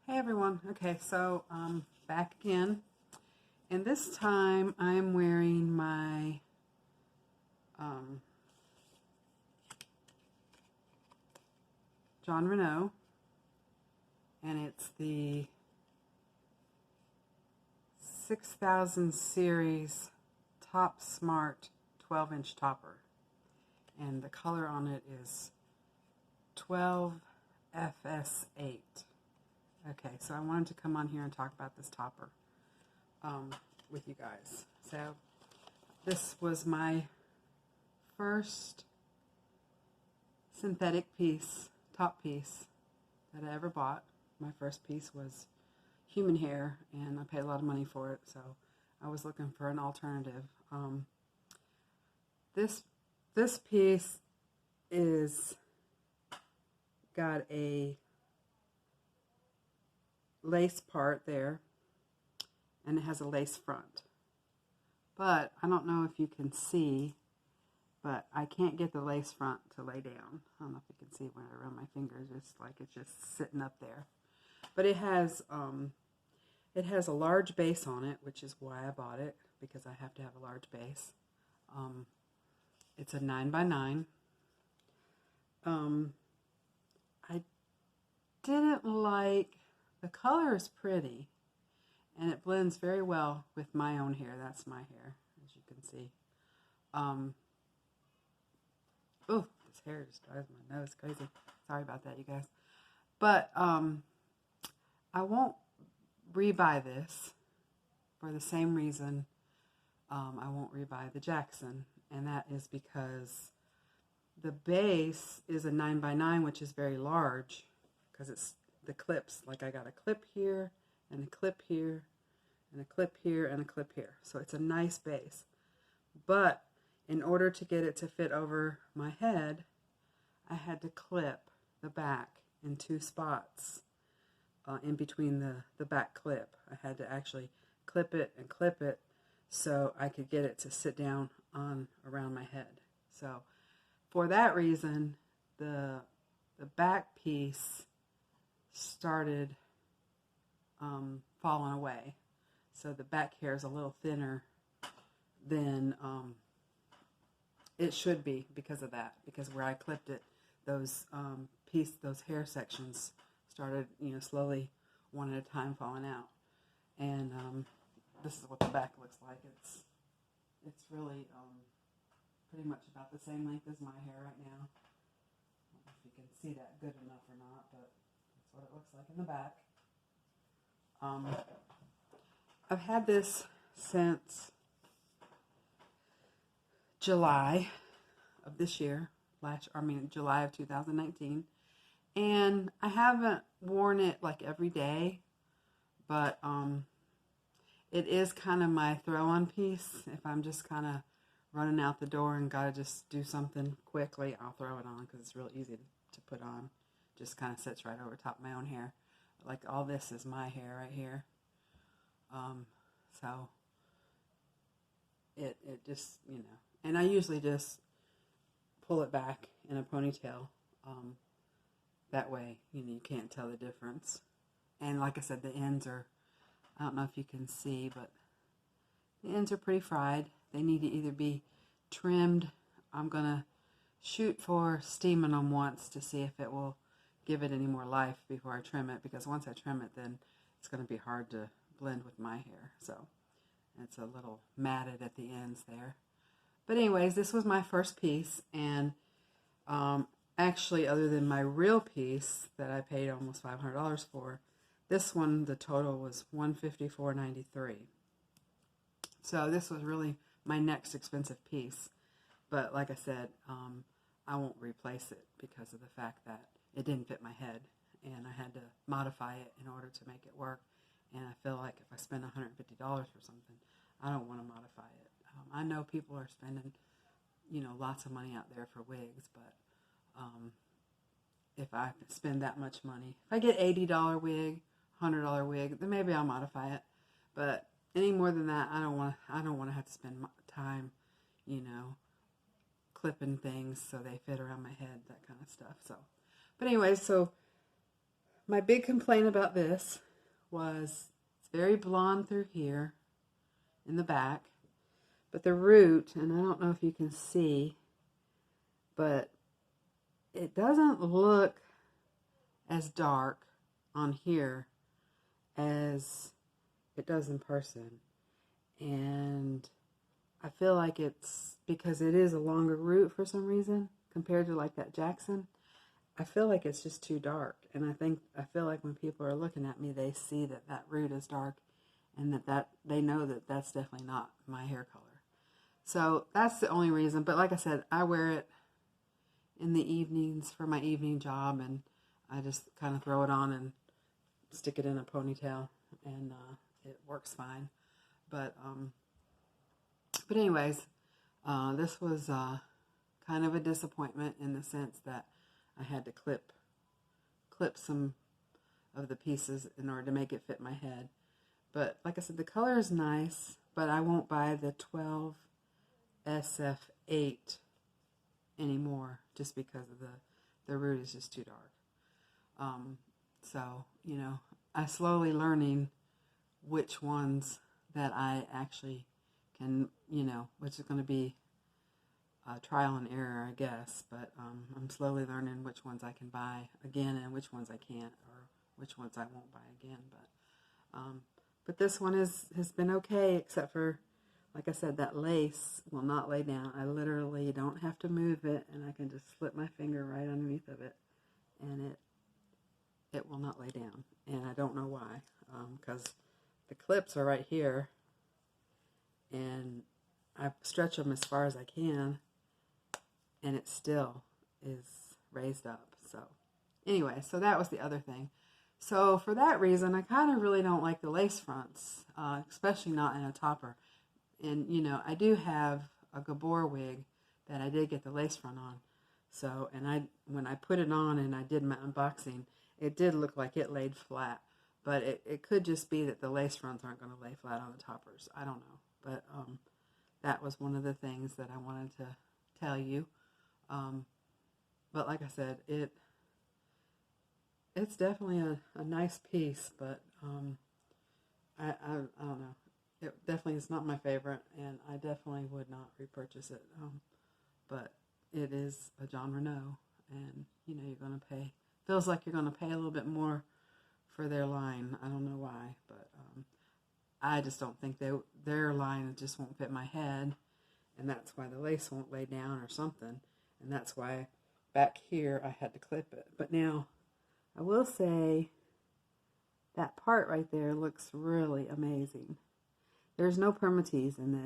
Hey everyone. Okay, so back again, and this time I'm wearing my um, Jon Renau, and it's the 6000 series Top Smart 12-inch topper, and the color on it is 12FS8. Okay, so I wanted to come on here and talk about this topper with you guys. So this was my first synthetic piece, top piece that I ever bought. My first piece was human hair, and I paid a lot of money for it, so I was looking for an alternative. This piece is got a lace part there, and it has a lace front. But I don't know if you can see, but I can't get the lace front to lay down. I don't know if you can see when I run my fingers. It's like it's just sitting up there. But it has a large base on it, which is why I bought it, because I have to have a large base. It's a 9x9. I didn't like, the color is pretty, and it blends very well with my own hair. That's my hair, as you can see. Oh, this hair just drives my nose crazy. Sorry about that, you guys. But I won't rebuy this for the same reason I won't rebuy the Jackson, and that is because the base is a 9x9, which is very large, because it's the clips. Like I got a clip here, and a clip here, and a clip here, and a clip here. So it's a nice base. But in order to get it to fit over my head, I had to clip the back in two spots in between the back clip. I had to actually clip it and clip it so I could get it to sit down on around my head. So for that reason, the back piece started falling away. So the back hair is a little thinner than it should be because of that. Because where I clipped it, those hair sections started, slowly one at a time falling out. And this is what the back looks like. It's really pretty much about the same length as my hair right now. I don't know if you can see that good enough or not, but that's what it looks like in the back. I've had this since July of this year, July of 2019, and I haven't worn it like every day, but it is kind of my throw-on piece. If I'm just kind of running out the door and gotta just do something quickly, I'll throw it on because it's real easy to put on. Just kind of sits right over top my own hair. Like all this is my hair right here. So it just, and I usually just pull it back in a ponytail. That way, you can't tell the difference. And like I said, the ends are, I don't know if you can see, but the ends are pretty fried. They need to either be trimmed. I'm going to shoot for steaming them once to see if it will give it any more life before I trim it, because once I trim it, then it's going to be hard to blend with my hair. So it's a little matted at the ends there. But anyways, this was my first piece, and actually, other than my real piece that I paid almost $500 for, this one, the total was $154.93. So this was really my next expensive piece. But like I said, I won't replace it because of the fact that it didn't fit my head, and I had to modify it in order to make it work. And I feel like if I spend $150 for something, I don't want to modify it. I know people are spending, lots of money out there for wigs, but if I spend that much money, if I get $80 wig, $100 wig, then maybe I'll modify it. But any more than that, I don't want to have to spend time, clipping things so they fit around my head, that kind of stuff. So, but anyway, so my big complaint about this was it's very blonde through here in the back, but the root, and I don't know if you can see, but it doesn't look as dark on here as it does in person. And I feel like it's because it is a longer root for some reason compared to like that Jackson. I feel like it's just too dark, and I feel like when people are looking at me, they see that that root is dark, and that they know that that's definitely not my hair color. So that's the only reason. But like I said, I wear it in the evenings for my evening job, and I just kind of throw it on and stick it in a ponytail, and it works fine. But anyways, this was kind of a disappointment in the sense that I had to clip some of the pieces in order to make it fit my head. But like I said, the color is nice, but I won't buy the 12 SF8 anymore just because of the root is just too dark. So, you know, I'm slowly learning which ones that I actually can, you know, which is going to be trial and error, I guess, but I'm slowly learning which ones I can buy again and which ones I can't, or which ones I won't buy again. But this one has been okay, except for, like I said, that lace will not lay down. I literally don't have to move it, and I can just slip my finger right underneath of it, and it will not lay down. And I don't know why, because the clips are right here, and I stretch them as far as I can, and it still is raised up. So anyway, so that was the other thing. So for that reason, I kind of really don't like the lace fronts, especially not in a topper. And, you know, I do have a Gabor wig that I did get the lace front on. So, and when I put it on and I did my unboxing, it did look like it laid flat. But it could just be that the lace fronts aren't going to lay flat on the toppers. I don't know. But that was one of the things that I wanted to tell you. But like I said, it's definitely a nice piece, but I don't know. It definitely is not my favorite, and I definitely would not repurchase it. But it is a Jon Renau, and you know you're going to pay. Feels like you're going to pay a little bit more for their line. I don't know why, but I just don't think their line just won't fit my head, and that's why the lace won't lay down or something, and that's why back here I had to clip it. But now I will say that part right there looks really amazing. There's no permatease in this.